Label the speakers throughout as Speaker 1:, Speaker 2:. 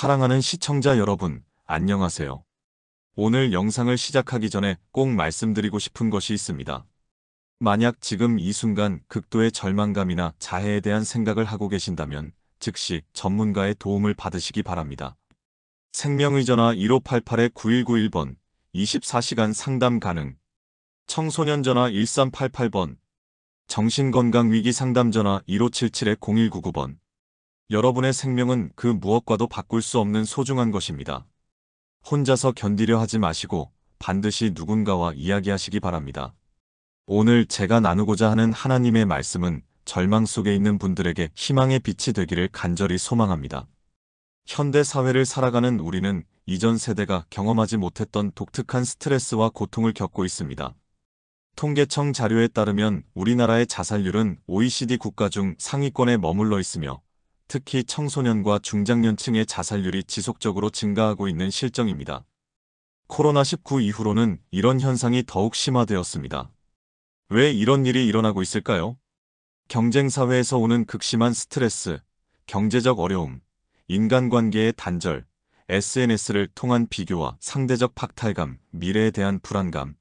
Speaker 1: 사랑하는 시청자 여러분, 안녕하세요. 오늘 영상을 시작하기 전에 꼭 말씀드리고 싶은 것이 있습니다. 만약 지금 이 순간 극도의 절망감이나 자해에 대한 생각을 하고 계신다면 즉시 전문가의 도움을 받으시기 바랍니다. 생명의전화 1588-9191번, 24시간 상담 가능. 청소년 전화 1388번, 정신건강위기 상담 전화 1577-0199번. 여러분의 생명은 그 무엇과도 바꿀 수 없는 소중한 것입니다. 혼자서 견디려 하지 마시고 반드시 누군가와 이야기하시기 바랍니다. 오늘 제가 나누고자 하는 하나님의 말씀은 절망 속에 있는 분들에게 희망의 빛이 되기를 간절히 소망합니다. 현대 사회를 살아가는 우리는 이전 세대가 경험하지 못했던 독특한 스트레스와 고통을 겪고 있습니다. 통계청 자료에 따르면 우리나라의 자살률은 OECD 국가 중 상위권에 머물러 있으며 특히 청소년과 중장년층의 자살률이 지속적으로 증가하고 있는 실정입니다. 코로나19 이후로는 이런 현상이 더욱 심화되었습니다. 왜 이런 일이 일어나고 있을까요? 경쟁사회에서 오는 극심한 스트레스, 경제적 어려움, 인간관계의 단절, SNS를 통한 비교와 상대적 박탈감, 미래에 대한 불안감.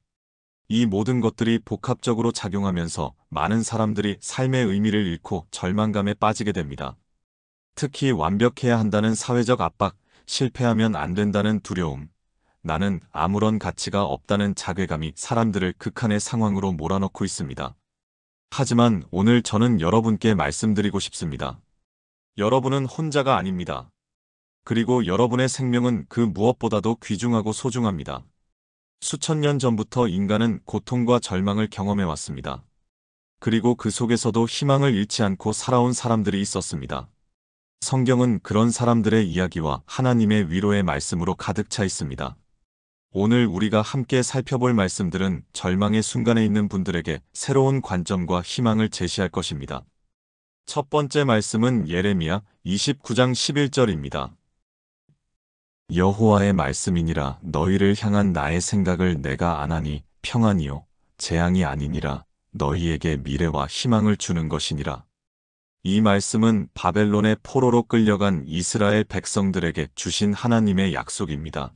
Speaker 1: 이 모든 것들이 복합적으로 작용하면서 많은 사람들이 삶의 의미를 잃고 절망감에 빠지게 됩니다. 특히 완벽해야 한다는 사회적 압박, 실패하면 안 된다는 두려움, 나는 아무런 가치가 없다는 자괴감이 사람들을 극한의 상황으로 몰아넣고 있습니다. 하지만 오늘 저는 여러분께 말씀드리고 싶습니다. 여러분은 혼자가 아닙니다. 그리고 여러분의 생명은 그 무엇보다도 귀중하고 소중합니다. 수천 년 전부터 인간은 고통과 절망을 경험해왔습니다. 그리고 그 속에서도 희망을 잃지 않고 살아온 사람들이 있었습니다. 성경은 그런 사람들의 이야기와 하나님의 위로의 말씀으로 가득 차 있습니다. 오늘 우리가 함께 살펴볼 말씀들은 절망의 순간에 있는 분들에게 새로운 관점과 희망을 제시할 것입니다. 첫 번째 말씀은 예레미야 29장 11절입니다. 여호와의 말씀이니라. 너희를 향한 나의 생각을 내가 아나니 평안이요 재앙이 아니니라. 너희에게 미래와 희망을 주는 것이니라. 이 말씀은 바벨론의 포로로 끌려간 이스라엘 백성들에게 주신 하나님의 약속입니다.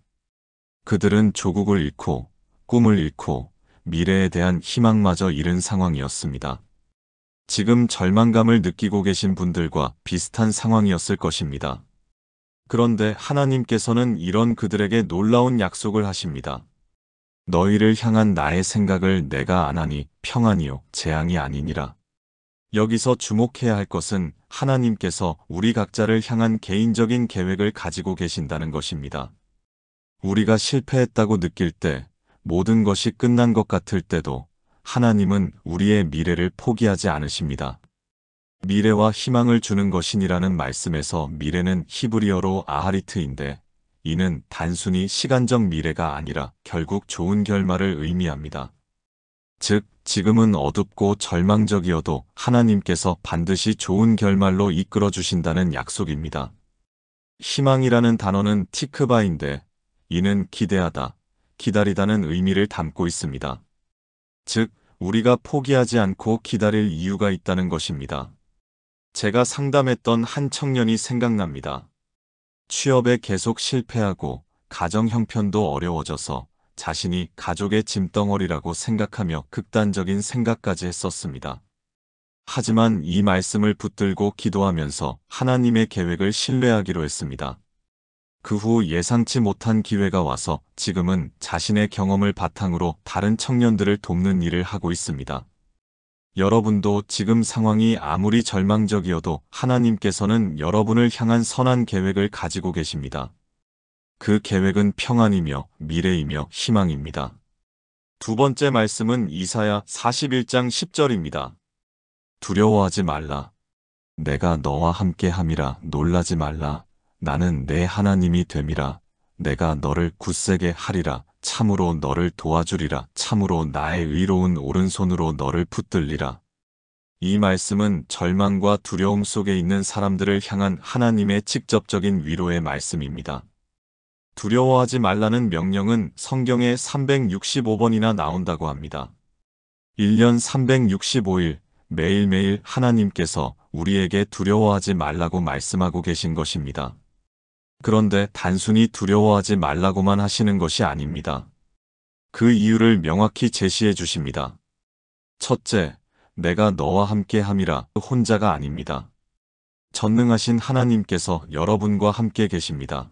Speaker 1: 그들은 조국을 잃고 꿈을 잃고 미래에 대한 희망마저 잃은 상황이었습니다. 지금 절망감을 느끼고 계신 분들과 비슷한 상황이었을 것입니다. 그런데 하나님께서는 이런 그들에게 놀라운 약속을 하십니다. 너희를 향한 나의 생각을 내가 아나니 평안이요 재앙이 아니니라. 여기서 주목해야 할 것은 하나님께서 우리 각자를 향한 개인적인 계획을 가지고 계신다는 것입니다. 우리가 실패했다고 느낄 때, 모든 것이 끝난 것 같을 때도 하나님은 우리의 미래를 포기하지 않으십니다. 미래와 희망을 주는 것이니라는 말씀에서 미래는 히브리어로 아하리트인데 이는 단순히 시간적 미래가 아니라 결국 좋은 결말을 의미합니다. 즉, 지금은 어둡고 절망적이어도 하나님께서 반드시 좋은 결말로 이끌어 주신다는 약속입니다. 희망이라는 단어는 티크바인데 이는 기대하다, 기다리다는 의미를 담고 있습니다. 즉, 우리가 포기하지 않고 기다릴 이유가 있다는 것입니다. 제가 상담했던 한 청년이 생각납니다. 취업에 계속 실패하고 가정 형편도 어려워져서 자신이 가족의 짐덩어리라고 생각하며 극단적인 생각까지 했었습니다. 하지만 이 말씀을 붙들고 기도하면서 하나님의 계획을 신뢰하기로 했습니다. 그 후 예상치 못한 기회가 와서 지금은 자신의 경험을 바탕으로 다른 청년들을 돕는 일을 하고 있습니다. 여러분도 지금 상황이 아무리 절망적이어도 하나님께서는 여러분을 향한 선한 계획을 가지고 계십니다. 그 계획은 평안이며 미래이며 희망입니다. 두 번째 말씀은 이사야 41장 10절입니다. 두려워하지 말라. 내가 너와 함께 함이라. 놀라지 말라. 나는 내 하나님이 됨이라. 내가 너를 굳세게 하리라. 참으로 너를 도와주리라. 참으로 나의 의로운 오른손으로 너를 붙들리라. 이 말씀은 절망과 두려움 속에 있는 사람들을 향한 하나님의 직접적인 위로의 말씀입니다. 두려워하지 말라는 명령은 성경에 365번이나 나온다고 합니다. 1년 365일 매일매일 하나님께서 우리에게 두려워하지 말라고 말씀하고 계신 것입니다. 그런데 단순히 두려워하지 말라고만 하시는 것이 아닙니다. 그 이유를 명확히 제시해 주십니다. 첫째, 내가 너와 함께 함이라 혼자가 아닙니다. 전능하신 하나님께서 여러분과 함께 계십니다.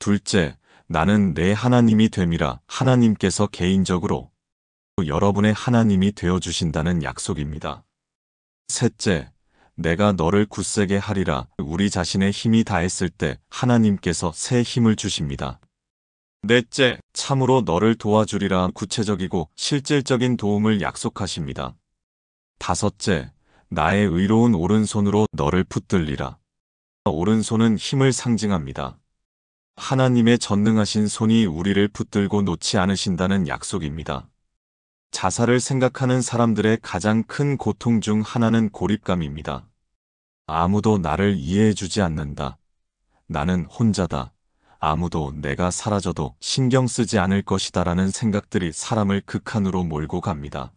Speaker 1: 둘째, 나는 내 하나님이 됨이라 하나님께서 개인적으로 여러분의 하나님이 되어주신다는 약속입니다. 셋째, 내가 너를 굳세게 하리라 우리 자신의 힘이 다했을 때 하나님께서 새 힘을 주십니다. 넷째, 참으로 너를 도와주리라 구체적이고 실질적인 도움을 약속하십니다. 다섯째, 나의 의로운 오른손으로 너를 붙들리라. 오른손은 힘을 상징합니다. 하나님의 전능하신 손이 우리를 붙들고 놓지 않으신다는 약속입니다. 자살을 생각하는 사람들의 가장 큰 고통 중 하나는 고립감입니다. 아무도 나를 이해해주지 않는다. 나는 혼자다. 아무도 내가 사라져도 신경 쓰지 않을 것이다 라는 생각들이 사람을 극한으로 몰고 갑니다.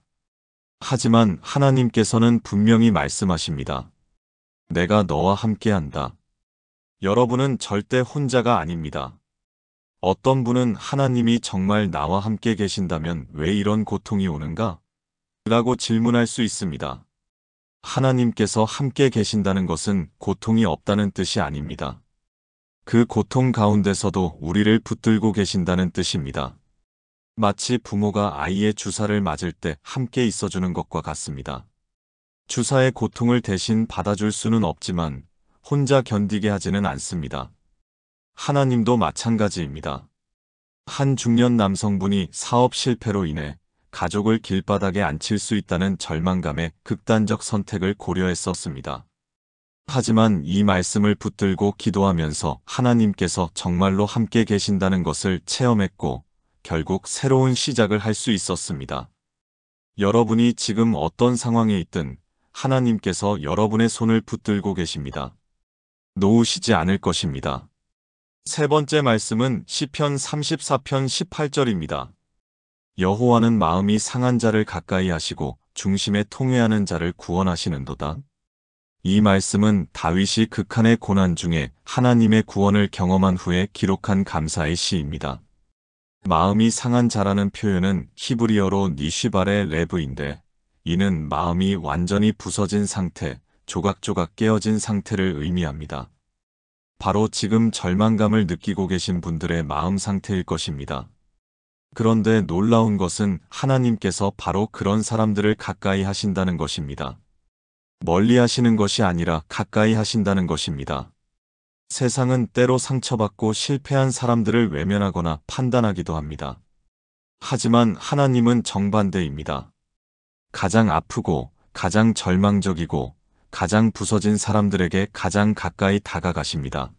Speaker 1: 하지만 하나님께서는 분명히 말씀하십니다. 내가 너와 함께한다. 여러분은 절대 혼자가 아닙니다. 어떤 분은 하나님이 정말 나와 함께 계신다면 왜 이런 고통이 오는가? 라고 질문할 수 있습니다. 하나님께서 함께 계신다는 것은 고통이 없다는 뜻이 아닙니다. 그 고통 가운데서도 우리를 붙들고 계신다는 뜻입니다. 마치 부모가 아이의 주사를 맞을 때 함께 있어주는 것과 같습니다. 주사의 고통을 대신 받아줄 수는 없지만 혼자 견디게 하지는 않습니다. 하나님도 마찬가지입니다. 한 중년 남성분이 사업 실패로 인해 가족을 길바닥에 앉힐 수 있다는 절망감에 극단적 선택을 고려했었습니다. 하지만 이 말씀을 붙들고 기도하면서 하나님께서 정말로 함께 계신다는 것을 체험했고 결국 새로운 시작을 할 수 있었습니다. 여러분이 지금 어떤 상황에 있든 하나님께서 여러분의 손을 붙들고 계십니다. 놓으시지 않을 것입니다. 세 번째 말씀은 시편 34편 18절입니다. 여호와는 마음이 상한 자를 가까이 하시고 중심에 통회하는 자를 구원하시는도다. 이 말씀은 다윗이 극한의 고난 중에 하나님의 구원을 경험한 후에 기록한 감사의 시입니다. 마음이 상한 자라는 표현은 히브리어로 니쉬발의 레브인데 이는 마음이 완전히 부서진 상태, 조각조각 깨어진 상태를 의미합니다. 바로 지금 절망감을 느끼고 계신 분들의 마음 상태일 것입니다. 그런데 놀라운 것은 하나님께서 바로 그런 사람들을 가까이 하신다는 것입니다. 멀리 하시는 것이 아니라 가까이 하신다는 것입니다. 세상은 때로 상처받고 실패한 사람들을 외면하거나 판단하기도 합니다. 하지만 하나님은 정반대입니다. 가장 아프고 가장 절망적이고 가장 부서진 사람들에게 가장 가까이 다가가십니다.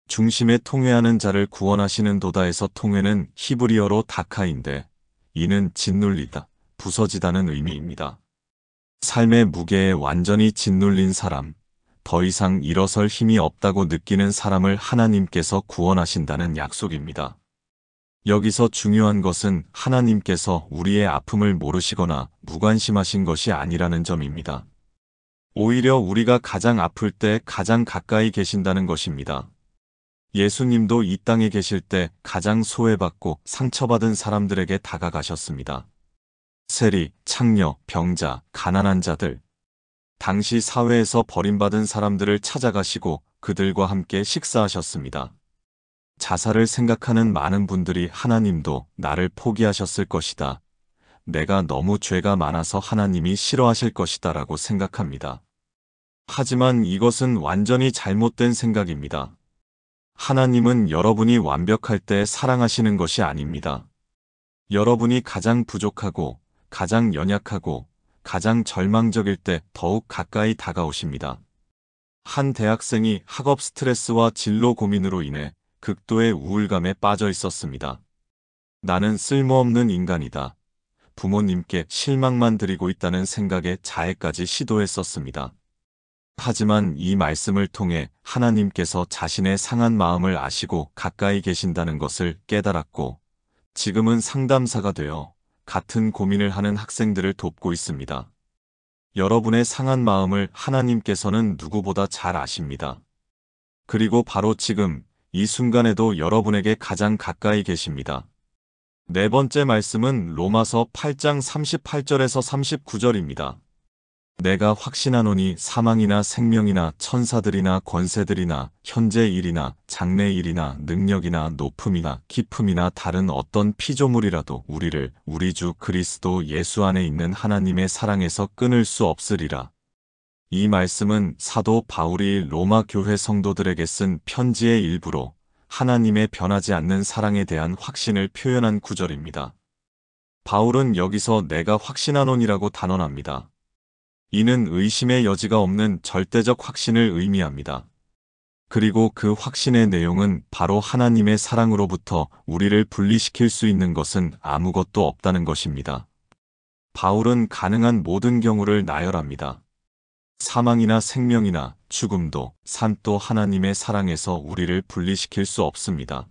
Speaker 1: 중심에 통회하는 자를 구원하시는 도다에서 통회는 히브리어로 다카인데 이는 짓눌리다, 부서지다는 의미입니다. 삶의 무게에 완전히 짓눌린 사람, 더 이상 일어설 힘이 없다고 느끼는 사람을 하나님께서 구원하신다는 약속입니다. 여기서 중요한 것은 하나님께서 우리의 아픔을 모르시거나 무관심하신 것이 아니라는 점입니다. 오히려 우리가 가장 아플 때 가장 가까이 계신다는 것입니다. 예수님도 이 땅에 계실 때 가장 소외받고 상처받은 사람들에게 다가가셨습니다. 세리, 창녀, 병자, 가난한 자들. 당시 사회에서 버림받은 사람들을 찾아가시고 그들과 함께 식사하셨습니다. 자살을 생각하는 많은 분들이 하나님도 나를 포기하셨을 것이다. 내가 너무 죄가 많아서 하나님이 싫어하실 것이다 라고 생각합니다. 하지만 이것은 완전히 잘못된 생각입니다. 하나님은 여러분이 완벽할 때 사랑하시는 것이 아닙니다. 여러분이 가장 부족하고 가장 연약하고 가장 절망적일 때 더욱 가까이 다가오십니다. 한 대학생이 학업 스트레스와 진로 고민으로 인해 극도의 우울감에 빠져 있었습니다. 나는 쓸모없는 인간이다. 부모님께 실망만 드리고 있다는 생각에 자해까지 시도했었습니다. 하지만 이 말씀을 통해 하나님께서 자신의 상한 마음을 아시고 가까이 계신다는 것을 깨달았고 지금은 상담사가 되어 같은 고민을 하는 학생들을 돕고 있습니다. 여러분의 상한 마음을 하나님께서는 누구보다 잘 아십니다. 그리고 바로 지금 이 순간에도 여러분에게 가장 가까이 계십니다. 네 번째 말씀은 로마서 8장 38절에서 39절입니다. 내가 확신하노니 사망이나 생명이나 천사들이나 권세들이나 현재 일이나 장래 일이나 능력이나 높음이나 깊음이나 다른 어떤 피조물이라도 우리를 우리 주 그리스도 예수 안에 있는 하나님의 사랑에서 끊을 수 없으리라. 이 말씀은 사도 바울이 로마 교회 성도들에게 쓴 편지의 일부로 하나님의 변하지 않는 사랑에 대한 확신을 표현한 구절입니다. 바울은 여기서 내가 확신하노니라고 단언합니다. 이는 의심의 여지가 없는 절대적 확신을 의미합니다. 그리고 그 확신의 내용은 바로 하나님의 사랑으로부터 우리를 분리시킬 수 있는 것은 아무것도 없다는 것입니다. 바울은 가능한 모든 경우를 나열합니다. 사망이나 생명이나 죽음도 삶도 하나님의 사랑에서 우리를 분리시킬 수 없습니다.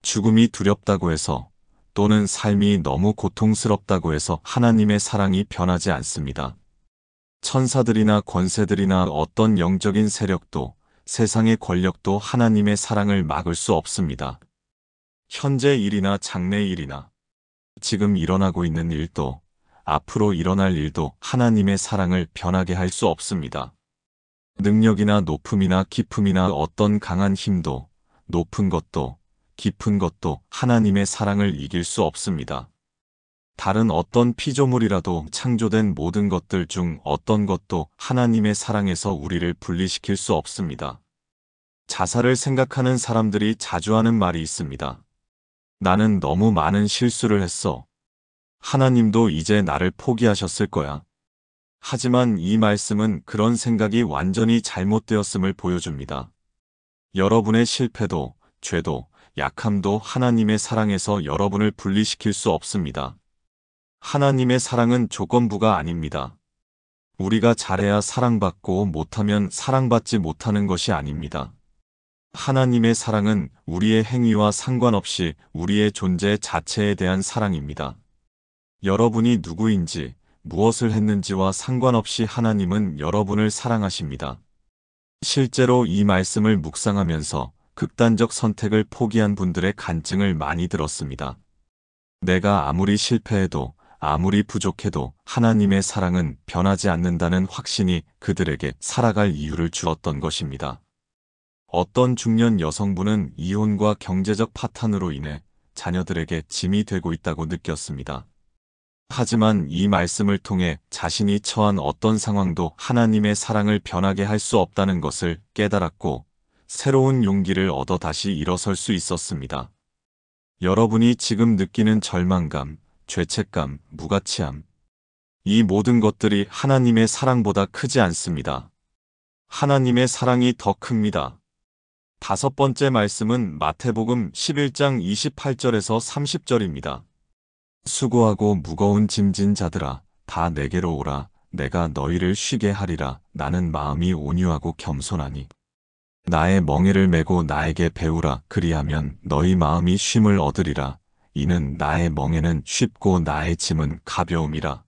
Speaker 1: 죽음이 두렵다고 해서 또는 삶이 너무 고통스럽다고 해서 하나님의 사랑이 변하지 않습니다. 천사들이나 권세들이나 어떤 영적인 세력도 세상의 권력도 하나님의 사랑을 막을 수 없습니다. 현재 일이나 장래 일이나 지금 일어나고 있는 일도 앞으로 일어날 일도 하나님의 사랑을 변하게 할 수 없습니다. 능력이나 높음이나 깊음이나 어떤 강한 힘도 높은 것도 깊은 것도 하나님의 사랑을 이길 수 없습니다. 다른 어떤 피조물이라도 창조된 모든 것들 중 어떤 것도 하나님의 사랑에서 우리를 분리시킬 수 없습니다. 자살을 생각하는 사람들이 자주 하는 말이 있습니다. 나는 너무 많은 실수를 했어. 하나님도 이제 나를 포기하셨을 거야. 하지만 이 말씀은 그런 생각이 완전히 잘못되었음을 보여줍니다. 여러분의 실패도, 죄도, 약함도 하나님의 사랑에서 여러분을 분리시킬 수 없습니다. 하나님의 사랑은 조건부가 아닙니다. 우리가 잘해야 사랑받고 못하면 사랑받지 못하는 것이 아닙니다. 하나님의 사랑은 우리의 행위와 상관없이 우리의 존재 자체에 대한 사랑입니다. 여러분이 누구인지, 무엇을 했는지와 상관없이 하나님은 여러분을 사랑하십니다. 실제로 이 말씀을 묵상하면서 극단적 선택을 포기한 분들의 간증을 많이 들었습니다. 내가 아무리 실패해도 아무리 부족해도 하나님의 사랑은 변하지 않는다는 확신이 그들에게 살아갈 이유를 주었던 것입니다. 어떤 중년 여성분은 이혼과 경제적 파탄으로 인해 자녀들에게 짐이 되고 있다고 느꼈습니다. 하지만 이 말씀을 통해 자신이 처한 어떤 상황도 하나님의 사랑을 변하게 할 수 없다는 것을 깨달았고 새로운 용기를 얻어 다시 일어설 수 있었습니다. 여러분이 지금 느끼는 절망감, 죄책감, 무가치함, 이 모든 것들이 하나님의 사랑보다 크지 않습니다. 하나님의 사랑이 더 큽니다. 다섯 번째 말씀은 마태복음 11장 28절에서 30절입니다. 수고하고 무거운 짐진 자들아, 다 내게로 오라. 내가 너희를 쉬게 하리라. 나는 마음이 온유하고 겸손하니 나의 멍에를 메고 나에게 배우라. 그리하면 너희 마음이 쉼을 얻으리라. 이는 나의 멍에는 쉽고 나의 짐은 가벼움이라.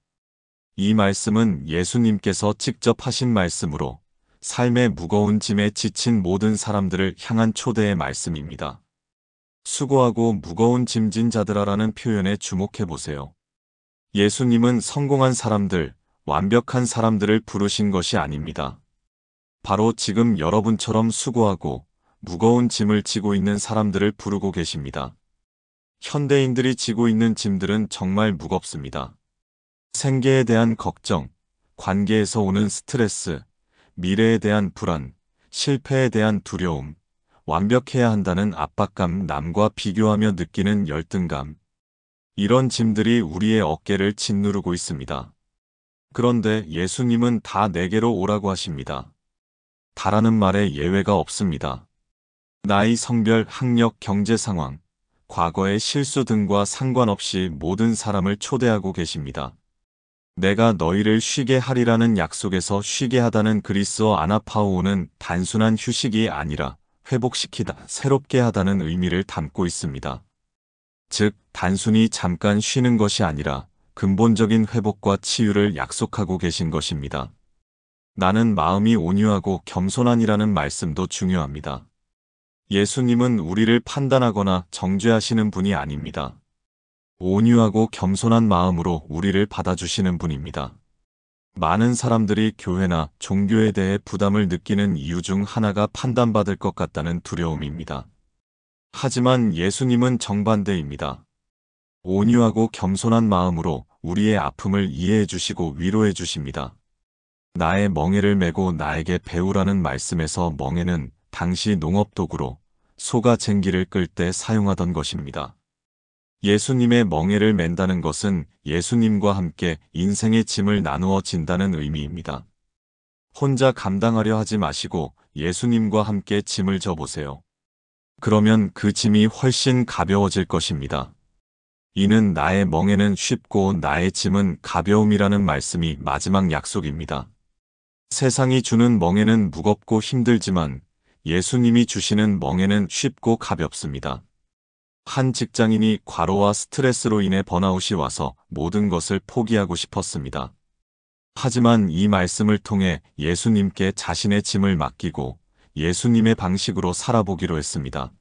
Speaker 1: 이 말씀은 예수님께서 직접 하신 말씀으로 삶의 무거운 짐에 지친 모든 사람들을 향한 초대의 말씀입니다. 수고하고 무거운 짐진 자들아라는 표현에 주목해 보세요. 예수님은 성공한 사람들, 완벽한 사람들을 부르신 것이 아닙니다. 바로 지금 여러분처럼 수고하고 무거운 짐을 지고 있는 사람들을 부르고 계십니다. 현대인들이 지고 있는 짐들은 정말 무겁습니다. 생계에 대한 걱정, 관계에서 오는 스트레스, 미래에 대한 불안, 실패에 대한 두려움, 완벽해야 한다는 압박감, 남과 비교하며 느끼는 열등감. 이런 짐들이 우리의 어깨를 짓누르고 있습니다. 그런데 예수님은 다 내게로 오라고 하십니다. 다라는 말에 예외가 없습니다. 나이, 성별, 학력, 경제 상황, 과거의 실수 등과 상관없이 모든 사람을 초대하고 계십니다. 내가 너희를 쉬게 하리라는 약속에서 쉬게 하다는 그리스어 아나파오는 단순한 휴식이 아니라 회복시키다, 새롭게 하다는 의미를 담고 있습니다. 즉, 단순히 잠깐 쉬는 것이 아니라 근본적인 회복과 치유를 약속하고 계신 것입니다. 나는 마음이 온유하고 겸손하니라는 말씀도 중요합니다. 예수님은 우리를 판단하거나 정죄하시는 분이 아닙니다. 온유하고 겸손한 마음으로 우리를 받아주시는 분입니다. 많은 사람들이 교회나 종교에 대해 부담을 느끼는 이유 중 하나가 판단받을 것 같다는 두려움입니다. 하지만 예수님은 정반대입니다. 온유하고 겸손한 마음으로 우리의 아픔을 이해해 주시고 위로해 주십니다. 나의 멍에를 메고 나에게 배우라는 말씀에서 멍에는 당시 농업도구로 소가 쟁기를 끌 때 사용하던 것입니다. 예수님의 멍에를 맨다는 것은 예수님과 함께 인생의 짐을 나누어 진다는 의미입니다. 혼자 감당하려 하지 마시고 예수님과 함께 짐을 져보세요. 그러면 그 짐이 훨씬 가벼워질 것입니다. 이는 나의 멍에는 쉽고 나의 짐은 가벼움이라는 말씀이 마지막 약속입니다. 세상이 주는 멍에는 무겁고 힘들지만 예수님이 주시는 멍에는 쉽고 가볍습니다. 한 직장인이 과로와 스트레스로 인해 번아웃이 와서 모든 것을 포기하고 싶었습니다. 하지만 이 말씀을 통해 예수님께 자신의 짐을 맡기고 예수님의 방식으로 살아보기로 했습니다.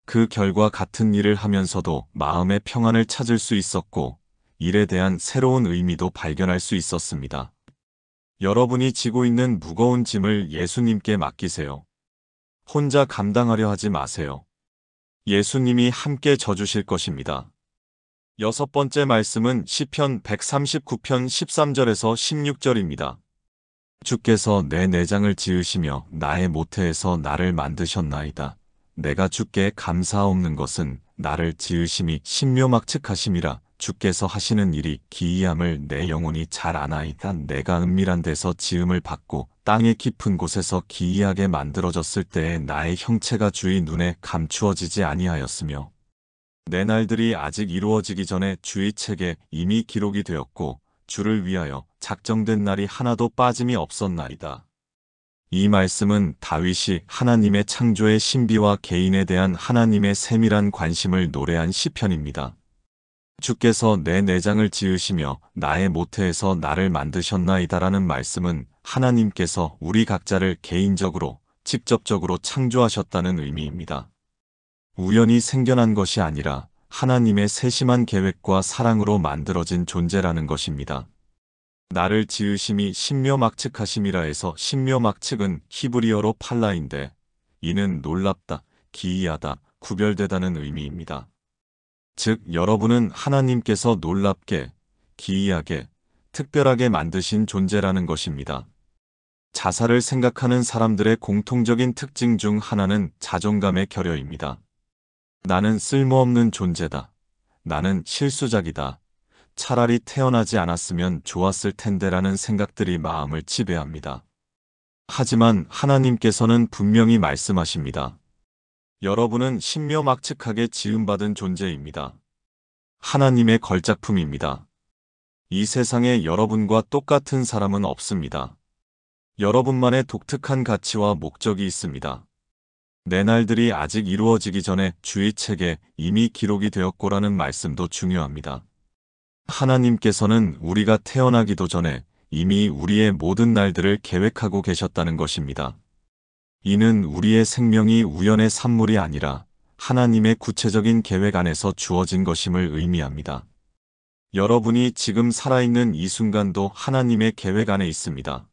Speaker 1: 그 결과 같은 일을 하면서도 마음의 평안을 찾을 수 있었고 일에 대한 새로운 의미도 발견할 수 있었습니다. 여러분이 지고 있는 무거운 짐을 예수님께 맡기세요. 혼자 감당하려 하지 마세요. 예수님이 함께 져주실 것입니다. 여섯 번째 말씀은 시편 139편 13절에서 16절입니다. 주께서 내 내장을 지으시며 나의 모태에서 나를 만드셨나이다. 내가 주께 감사없는 것은 나를 지으심이 신묘막측하심이라. 주께서 하시는 일이 기이함을 내 영혼이 잘 아나이다. 내가 은밀한 데서 지음을 받고 땅의 깊은 곳에서 기이하게 만들어졌을 때에 나의 형체가 주의 눈에 감추어지지 아니하였으며 내 날들이 아직 이루어지기 전에 주의 책에 이미 기록이 되었고 주를 위하여 작정된 날이 하나도 빠짐이 없었나이다. 이 말씀은 다윗이 하나님의 창조의 신비와 개인에 대한 하나님의 세밀한 관심을 노래한 시편입니다. 주께서 내 내장을 지으시며 나의 모태에서 나를 만드셨나이다라는 말씀은 하나님께서 우리 각자를 개인적으로, 직접적으로 창조하셨다는 의미입니다. 우연히 생겨난 것이 아니라 하나님의 세심한 계획과 사랑으로 만들어진 존재라는 것입니다. 나를 지으심이 신묘막측하심이라 해서 신묘막측은 히브리어로 팔라인데 이는 놀랍다, 기이하다, 구별되다는 의미입니다. 즉 여러분은 하나님께서 놀랍게, 기이하게, 특별하게 만드신 존재라는 것입니다. 자살을 생각하는 사람들의 공통적인 특징 중 하나는 자존감의 결여입니다. 나는 쓸모없는 존재다. 나는 실수작이다. 차라리 태어나지 않았으면 좋았을 텐데라는 생각들이 마음을 지배합니다. 하지만 하나님께서는 분명히 말씀하십니다. 여러분은 신묘막측하게 지음받은 존재입니다. 하나님의 걸작품입니다. 이 세상에 여러분과 똑같은 사람은 없습니다. 여러분만의 독특한 가치와 목적이 있습니다. 내 날들이 아직 이루어지기 전에 주의 책에 이미 기록이 되었고라는 말씀도 중요합니다. 하나님께서는 우리가 태어나기도 전에 이미 우리의 모든 날들을 계획하고 계셨다는 것입니다. 이는 우리의 생명이 우연의 산물이 아니라 하나님의 구체적인 계획 안에서 주어진 것임을 의미합니다. 여러분이 지금 살아있는 이 순간도 하나님의 계획 안에 있습니다.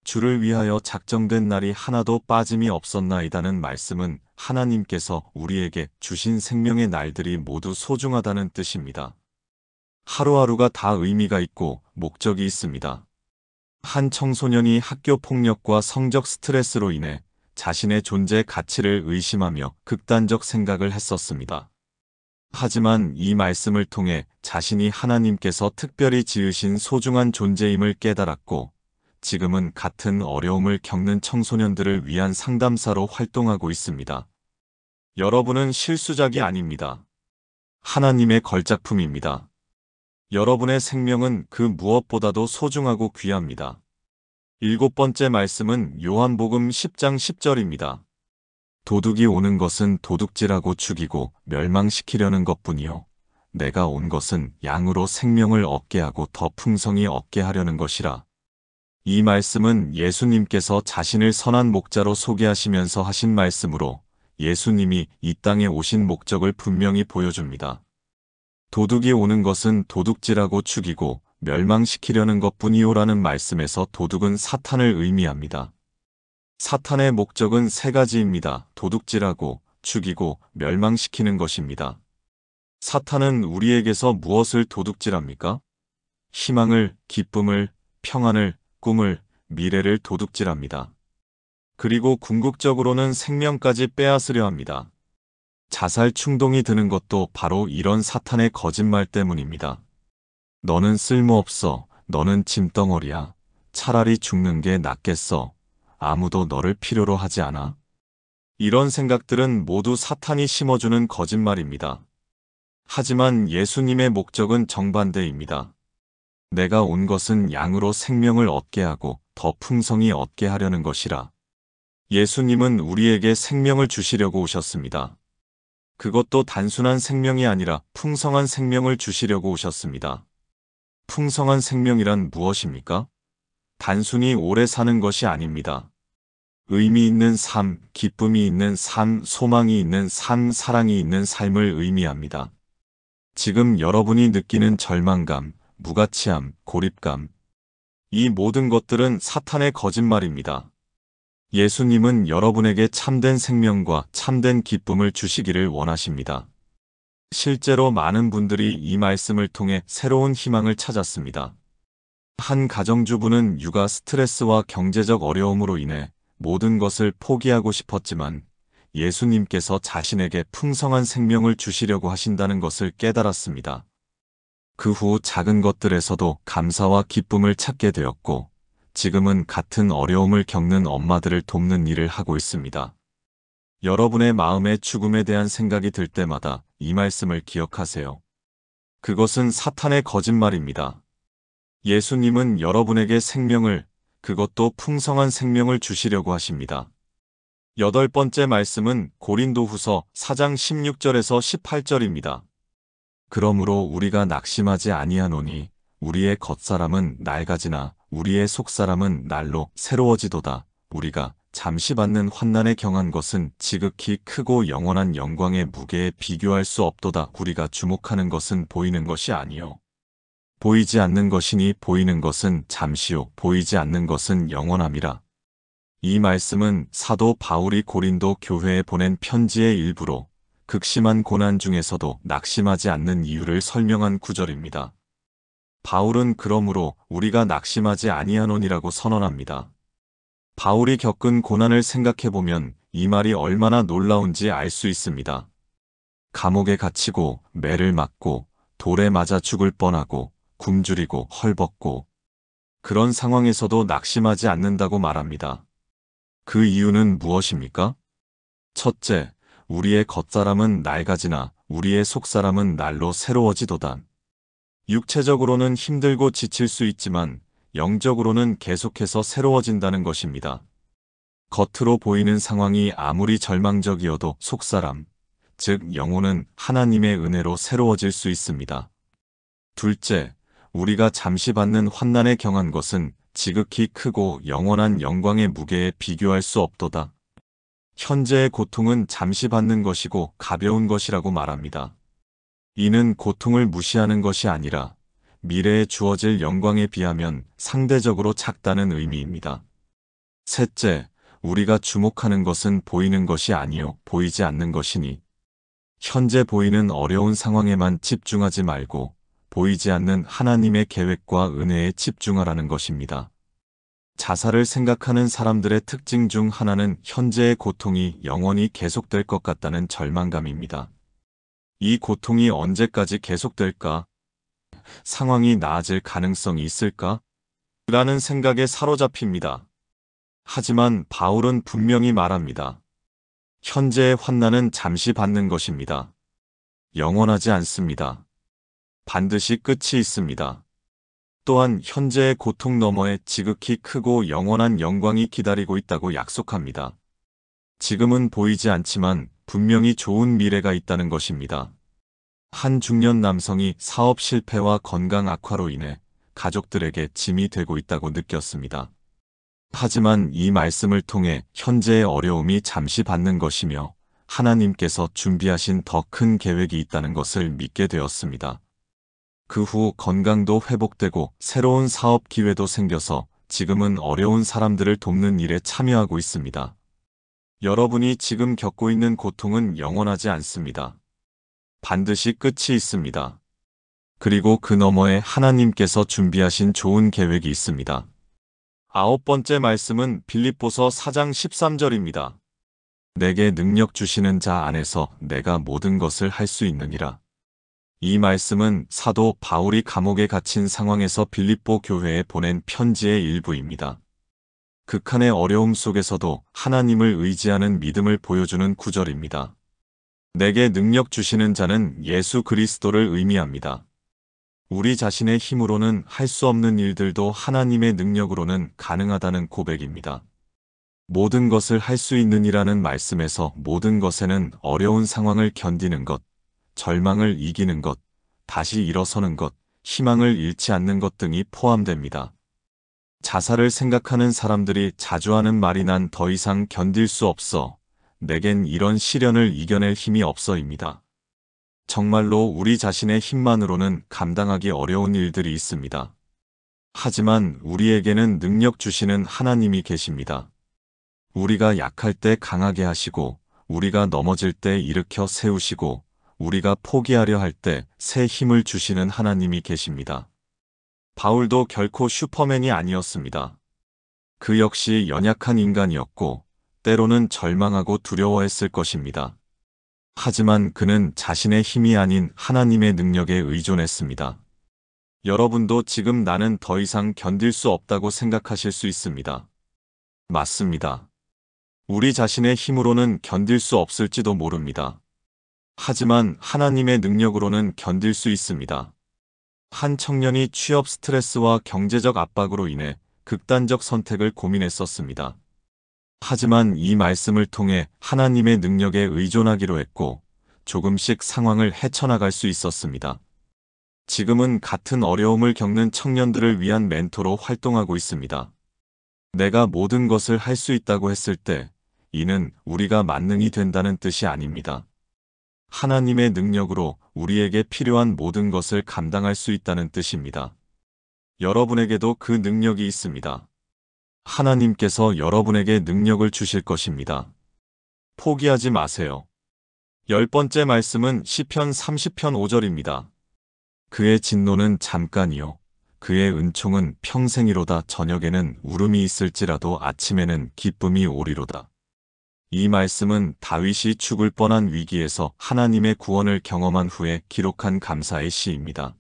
Speaker 1: 주를 위하여 작정된 날이 하나도 빠짐이 없었나이다는 말씀은 하나님께서 우리에게 주신 생명의 날들이 모두 소중하다는 뜻입니다. 하루하루가 다 의미가 있고 목적이 있습니다. 한 청소년이 학교 폭력과 성적 스트레스로 인해 자신의 존재 가치를 의심하며 극단적 생각을 했었습니다. 하지만 이 말씀을 통해 자신이 하나님께서 특별히 지으신 소중한 존재임을 깨달았고 지금은 같은 어려움을 겪는 청소년들을 위한 상담사로 활동하고 있습니다. 여러분은 실수작이 아닙니다. 하나님의 걸작품입니다. 여러분의 생명은 그 무엇보다도 소중하고 귀합니다. 일곱 번째 말씀은 요한복음 10장 10절입니다. 도둑이 오는 것은 도둑질하고 죽이고 멸망시키려는 것뿐이요. 내가 온 것은 양으로 생명을 얻게 하고 더 풍성히 얻게 하려는 것이라. 이 말씀은 예수님께서 자신을 선한 목자로 소개하시면서 하신 말씀으로 예수님이 이 땅에 오신 목적을 분명히 보여줍니다. 도둑이 오는 것은 도둑질하고 죽이고 멸망시키려는 것뿐이요라는 말씀에서 도둑은 사탄을 의미합니다. 사탄의 목적은 세 가지입니다. 도둑질하고 죽이고 멸망시키는 것입니다. 사탄은 우리에게서 무엇을 도둑질합니까? 희망을, 기쁨을, 평안을, 꿈을, 미래를 도둑질합니다. 그리고 궁극적으로는 생명까지 빼앗으려 합니다. 자살 충동이 드는 것도 바로 이런 사탄의 거짓말 때문입니다. 너는 쓸모없어. 너는 짐덩어리야. 차라리 죽는 게 낫겠어. 아무도 너를 필요로 하지 않아. 이런 생각들은 모두 사탄이 심어주는 거짓말입니다. 하지만 예수님의 목적은 정반대입니다. 내가 온 것은 양으로 생명을 얻게 하고 더 풍성히 얻게 하려는 것이라. 예수님은 우리에게 생명을 주시려고 오셨습니다. 그것도 단순한 생명이 아니라 풍성한 생명을 주시려고 오셨습니다. 풍성한 생명이란 무엇입니까? 단순히 오래 사는 것이 아닙니다. 의미 있는 삶, 기쁨이 있는 삶, 소망이 있는 삶, 사랑이 있는 삶을 의미합니다. 지금 여러분이 느끼는 절망감, 무가치함, 고립감, 이 모든 것들은 사탄의 거짓말입니다. 예수님은 여러분에게 참된 생명과 참된 기쁨을 주시기를 원하십니다. 실제로 많은 분들이 이 말씀을 통해 새로운 희망을 찾았습니다. 한 가정주부는 육아 스트레스와 경제적 어려움으로 인해 모든 것을 포기하고 싶었지만 예수님께서 자신에게 풍성한 생명을 주시려고 하신다는 것을 깨달았습니다. 그 후 작은 것들에서도 감사와 기쁨을 찾게 되었고 지금은 같은 어려움을 겪는 엄마들을 돕는 일을 하고 있습니다. 여러분의 마음에 죽음에 대한 생각이 들 때마다 이 말씀을 기억하세요. 그것은 사탄의 거짓말입니다. 예수님은 여러분에게 생명을, 그것도 풍성한 생명을 주시려고 하십니다. 8번째 말씀은 고린도후서 4장 16절에서 18절입니다. 그러므로 우리가 낙심하지 아니하노니 우리의 겉사람은 낡아지나 우리의 속사람은 날로 새로워지도다. 우리가 잠시 받는 환난에 경한 것은 지극히 크고 영원한 영광의 무게에 비교할 수 없도다. 우리가 주목하는 것은 보이는 것이 아니요 보이지 않는 것이니 보이는 것은 잠시요 보이지 않는 것은 영원함이라. 이 말씀은 사도 바울이 고린도 교회에 보낸 편지의 일부로 극심한 고난 중에서도 낙심하지 않는 이유를 설명한 구절입니다. 바울은 그러므로 우리가 낙심하지 아니하노니라고 선언합니다. 바울이 겪은 고난을 생각해보면 이 말이 얼마나 놀라운지 알 수 있습니다. 감옥에 갇히고 매를 맞고 돌에 맞아 죽을 뻔하고 굶주리고 헐벗고 그런 상황에서도 낙심하지 않는다고 말합니다. 그 이유는 무엇입니까? 첫째, 우리의 겉사람은 낡아지나 우리의 속사람은 날로 새로워지도다. 육체적으로는 힘들고 지칠 수 있지만 영적으로는 계속해서 새로워진다는 것입니다. 겉으로 보이는 상황이 아무리 절망적이어도 속사람, 즉 영혼은 하나님의 은혜로 새로워질 수 있습니다. 둘째, 우리가 잠시 받는 환난에 경한 것은 지극히 크고 영원한 영광의 무게에 비교할 수 없도다. 현재의 고통은 잠시 받는 것이고 가벼운 것이라고 말합니다. 이는 고통을 무시하는 것이 아니라 미래에 주어질 영광에 비하면 상대적으로 작다는 의미입니다. 셋째, 우리가 주목하는 것은 보이는 것이 아니요 보이지 않는 것이니 현재 보이는 어려운 상황에만 집중하지 말고 보이지 않는 하나님의 계획과 은혜에 집중하라는 것입니다. 자살을 생각하는 사람들의 특징 중 하나는 현재의 고통이 영원히 계속될 것 같다는 절망감입니다. 이 고통이 언제까지 계속될까? 상황이 나아질 가능성이 있을까? 라는 생각에 사로잡힙니다. 하지만 바울은 분명히 말합니다. 현재의 환난은 잠시 받는 것입니다. 영원하지 않습니다. 반드시 끝이 있습니다. 또한 현재의 고통 너머에 지극히 크고 영원한 영광이 기다리고 있다고 약속합니다. 지금은 보이지 않지만 분명히 좋은 미래가 있다는 것입니다. 한 중년 남성이 사업 실패와 건강 악화로 인해 가족들에게 짐이 되고 있다고 느꼈습니다. 하지만 이 말씀을 통해 현재의 어려움이 잠시 받는 것이며 하나님께서 준비하신 더 큰 계획이 있다는 것을 믿게 되었습니다. 그 후 건강도 회복되고 새로운 사업 기회도 생겨서 지금은 어려운 사람들을 돕는 일에 참여하고 있습니다. 여러분이 지금 겪고 있는 고통은 영원하지 않습니다. 반드시 끝이 있습니다. 그리고 그 너머에 하나님께서 준비하신 좋은 계획이 있습니다. 9번째 말씀은 빌립보서 4장 13절입니다. 내게 능력 주시는 자 안에서 내가 모든 것을 할 수 있느니라. 이 말씀은 사도 바울이 감옥에 갇힌 상황에서 빌립보 교회에 보낸 편지의 일부입니다. 극한의 어려움 속에서도 하나님을 의지하는 믿음을 보여주는 구절입니다. 내게 능력 주시는 자는 예수 그리스도를 의미합니다. 우리 자신의 힘으로는 할 수 없는 일들도 하나님의 능력으로는 가능하다는 고백입니다. 모든 것을 할 수 있느니라는 말씀에서 모든 것에는 어려운 상황을 견디는 것, 절망을 이기는 것, 다시 일어서는 것, 희망을 잃지 않는 것 등이 포함됩니다. 자살을 생각하는 사람들이 자주 하는 말이 난 더 이상 견딜 수 없어. 내겐 이런 시련을 이겨낼 힘이 없어입니다. 정말로 우리 자신의 힘만으로는 감당하기 어려운 일들이 있습니다. 하지만 우리에게는 능력 주시는 하나님이 계십니다. 우리가 약할 때 강하게 하시고, 우리가 넘어질 때 일으켜 세우시고, 우리가 포기하려 할 때 새 힘을 주시는 하나님이 계십니다. 바울도 결코 슈퍼맨이 아니었습니다. 그 역시 연약한 인간이었고, 때로는 절망하고 두려워했을 것입니다. 하지만 그는 자신의 힘이 아닌 하나님의 능력에 의존했습니다. 여러분도 지금 나는 더 이상 견딜 수 없다고 생각하실 수 있습니다. 맞습니다. 우리 자신의 힘으로는 견딜 수 없을지도 모릅니다. 하지만 하나님의 능력으로는 견딜 수 있습니다. 한 청년이 취업 스트레스와 경제적 압박으로 인해 극단적 선택을 고민했었습니다. 하지만 이 말씀을 통해 하나님의 능력에 의존하기로 했고 조금씩 상황을 헤쳐나갈 수 있었습니다. 지금은 같은 어려움을 겪는 청년들을 위한 멘토로 활동하고 있습니다. 내가 모든 것을 할 수 있다고 했을 때 이는 우리가 만능이 된다는 뜻이 아닙니다. 하나님의 능력으로 우리에게 필요한 모든 것을 감당할 수 있다는 뜻입니다. 여러분에게도 그 능력이 있습니다. 하나님께서 여러분에게 능력을 주실 것입니다. 포기하지 마세요. 10번째 말씀은 시편 30편 5절입니다. 그의 진노는 잠깐이요 그의 은총은 평생이로다. 저녁에는 울음이 있을지라도 아침에는 기쁨이 오리로다. 이 말씀은 다윗이 죽을 뻔한 위기에서 하나님의 구원을 경험한 후에 기록한 감사의 시입니다.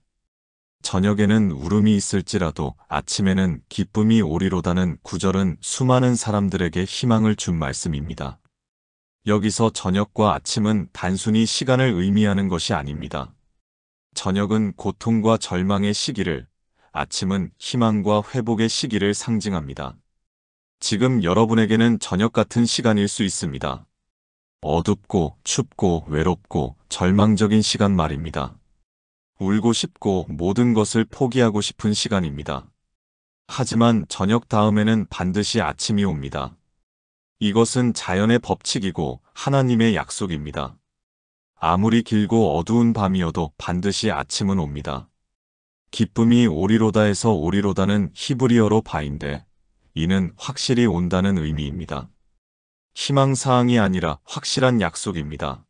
Speaker 1: 저녁에는 울음이 있을지라도 아침에는 기쁨이 오리로다는 구절은 수많은 사람들에게 희망을 준 말씀입니다. 여기서 저녁과 아침은 단순히 시간을 의미하는 것이 아닙니다. 저녁은 고통과 절망의 시기를, 아침은 희망과 회복의 시기를 상징합니다. 지금 여러분에게는 저녁 같은 시간일 수 있습니다. 어둡고 춥고 외롭고 절망적인 시간 말입니다. 울고 싶고 모든 것을 포기하고 싶은 시간입니다. 하지만 저녁 다음에는 반드시 아침이 옵니다. 이것은 자연의 법칙이고 하나님의 약속입니다. 아무리 길고 어두운 밤이어도 반드시 아침은 옵니다. 기쁨이 오리로다에서 오리로다는 히브리어로 바인데 이는 확실히 온다는 의미입니다. 희망사항이 아니라 확실한 약속입니다.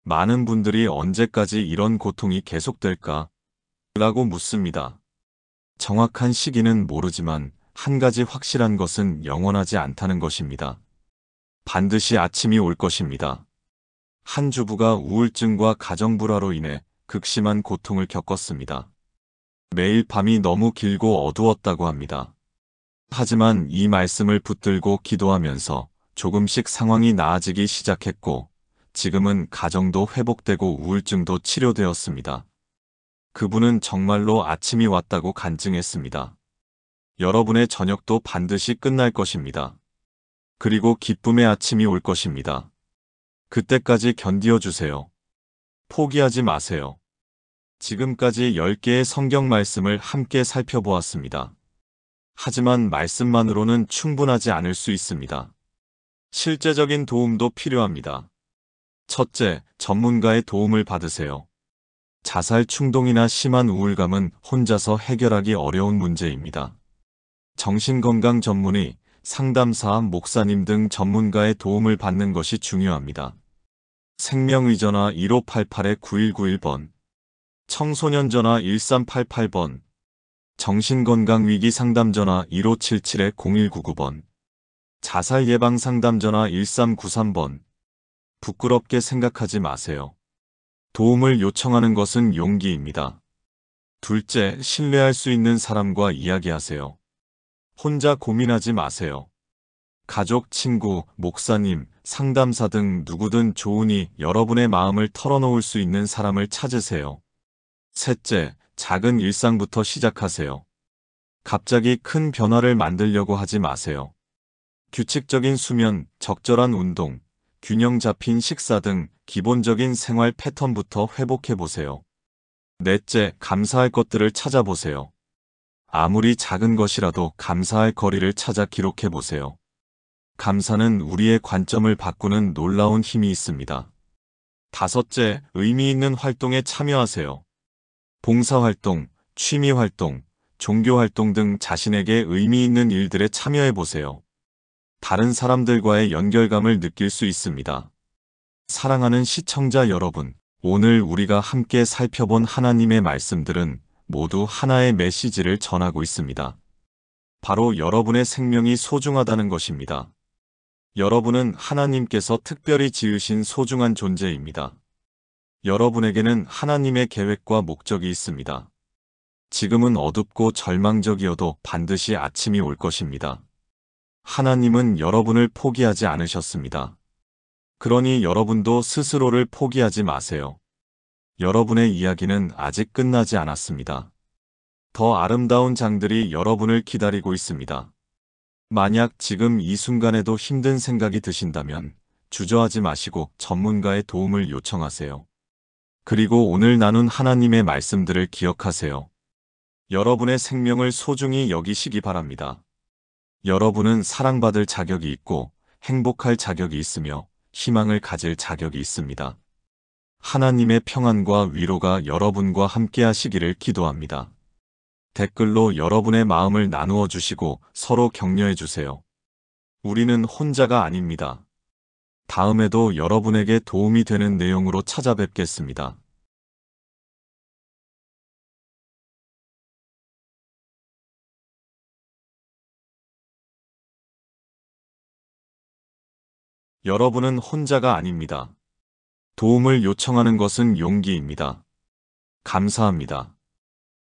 Speaker 1: 많은 분들이 언제까지 이런 고통이 계속될까? 라고 묻습니다. 정확한 시기는 모르지만 한 가지 확실한 것은 영원하지 않다는 것입니다. 반드시 아침이 올 것입니다. 한 주부가 우울증과 가정불화로 인해 극심한 고통을 겪었습니다. 매일 밤이 너무 길고 어두웠다고 합니다. 하지만 이 말씀을 붙들고 기도하면서 조금씩 상황이 나아지기 시작했고 지금은 가정도 회복되고 우울증도 치료되었습니다. 그분은 정말로 아침이 왔다고 간증했습니다. 여러분의 저녁도 반드시 끝날 것입니다. 그리고 기쁨의 아침이 올 것입니다. 그때까지 견디어 주세요. 포기하지 마세요. 지금까지 10개의 성경 말씀을 함께 살펴보았습니다. 하지만 말씀만으로는 충분하지 않을 수 있습니다. 실제적인 도움도 필요합니다. 첫째, 전문가의 도움을 받으세요. 자살 충동이나 심한 우울감은 혼자서 해결하기 어려운 문제입니다. 정신건강 전문의, 상담사, 목사님 등 전문가의 도움을 받는 것이 중요합니다. 생명의전화 1588-9191번, 청소년전화 1388번, 정신건강위기 상담전화 1577-0199번, 자살예방상담전화 1393번. 부끄럽게 생각하지 마세요. 도움을 요청하는 것은 용기입니다. 둘째, 신뢰할 수 있는 사람과 이야기하세요. 혼자 고민하지 마세요. 가족, 친구, 목사님, 상담사 등 누구든 좋으니 여러분의 마음을 털어놓을 수 있는 사람을 찾으세요. 셋째, 작은 일상부터 시작하세요. 갑자기 큰 변화를 만들려고 하지 마세요. 규칙적인 수면, 적절한 운동, 균형 잡힌 식사 등 기본적인 생활 패턴부터 회복해 보세요. 넷째, 감사할 것들을 찾아보세요. 아무리 작은 것이라도 감사할 거리를 찾아 기록해 보세요. 감사는 우리의 관점을 바꾸는 놀라운 힘이 있습니다. 다섯째, 의미 있는 활동에 참여하세요. 봉사활동, 취미활동, 종교활동 등 자신에게 의미 있는 일들에 참여해 보세요. 다른 사람들과의 연결감을 느낄 수 있습니다. 사랑하는 시청자 여러분, 오늘 우리가 함께 살펴본 하나님의 말씀들은 모두 하나의 메시지를 전하고 있습니다. 바로 여러분의 생명이 소중하다는 것입니다. 여러분은 하나님께서 특별히 지으신 소중한 존재입니다. 여러분에게는 하나님의 계획과 목적이 있습니다. 지금은 어둡고 절망적이어도 반드시 아침이 올 것입니다. 하나님은 여러분을 포기하지 않으셨습니다. 그러니 여러분도 스스로를 포기하지 마세요. 여러분의 이야기는 아직 끝나지 않았습니다. 더 아름다운 장들이 여러분을 기다리고 있습니다. 만약 지금 이 순간에도 힘든 생각이 드신다면 주저하지 마시고 전문가의 도움을 요청하세요. 그리고 오늘 나눈 하나님의 말씀들을 기억하세요. 여러분의 생명을 소중히 여기시기 바랍니다. 여러분은 사랑받을 자격이 있고 행복할 자격이 있으며 희망을 가질 자격이 있습니다. 하나님의 평안과 위로가 여러분과 함께 하시기를 기도합니다. 댓글로 여러분의 마음을 나누어 주시고 서로 격려해 주세요. 우리는 혼자가 아닙니다. 다음에도 여러분에게 도움이 되는 내용으로 찾아뵙겠습니다. 여러분은 혼자가 아닙니다. 도움을 요청하는 것은 용기입니다. 감사합니다.